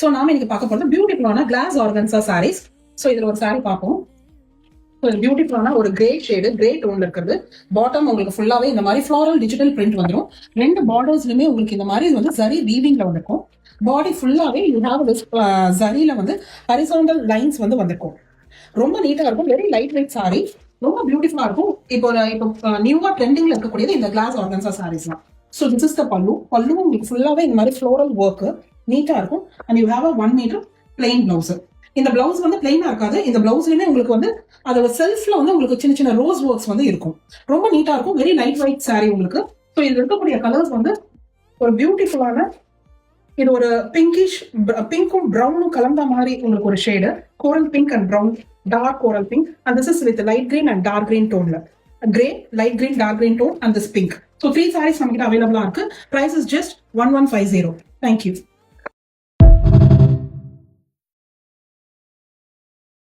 So நாம இன்னைக்கு பார்க்க போறது பியூட்டிஃபுல்லான கிளாஸ் ஆர்கன்சா சாரீஸ். சோ இதுல ஒரு சாரி பார்ப்போம். பியூட்டிஃபுல்லான ஒரு கிரே ஷேடு, கிரே டோன்ல இருக்கிறது. பாட்டம் உங்களுக்கு ஃபுல்லாவே இந்த மாதிரி ஃப்ளாரல் டிஜிட்டல் பிரிண்ட் வந்துடும். ரெண்டு பார்டர்ஸ்லயுமே உங்களுக்கு இந்த மாதிரி வந்து ஜரி வீவிங்ல வந்திருக்கும். பாடி ஃபுல்லாவே யூ ஹேவ் ஜரியில வந்து ஹரிசாண்டல் லைன்ஸ் வந்து வந்திருக்கும். ரொம்ப நீட்டா இருக்கும். வெரி லைட் வெயிட் சாரி, ரொம்ப பியூட்டிஃபுல்லா இருக்கும். இப்போ நியூவா ட்ரெண்டிங்ல இருக்கக்கூடியது இந்த கிளாஸ் ஆர்கன்சா சாரீஸ் தான். ஸோ திஸ் இஸ் த பல்லு. பல்லு உங்களுக்கு ஃபுல்லாவே இந்த மாதிரி ஃப்ளோரல் ஒர்க் நீட்டா இருக்கும். And you have 1 metre plain blouse. இந்த பிளவுஸ் வந்து பிளெயினா இருக்காது. இந்த பிளவுஸ்லயுமே உங்களுக்கு வந்து அதோட செல்ஃப்ல வந்து உங்களுக்கு சின்ன சின்ன ரோஸ் ஒர்க்ஸ் வந்து இருக்கும். ரொம்ப நீட்டா இருக்கும். வெரி லைட் வெயிட் சாரி உங்களுக்கு. ஸோ இதுல இருக்கக்கூடிய கலர்ஸ் வந்து ஒரு பியூட்டிஃபுல்லான, இது ஒரு பிங்கிஷ், பிங்க்கும் ப்ரௌனும் கலந்த மாதிரி உங்களுக்கு ஒரு shade. Coral pink and brown, dark coral pink. And this is with light green and dark green டோன்ல. Grey, light green, dark green tone and this pink. So 3 sarees நம்ம கிட்ட அவைலபிளா இருக்கு. Price is just 1150. தேங்க்யூ.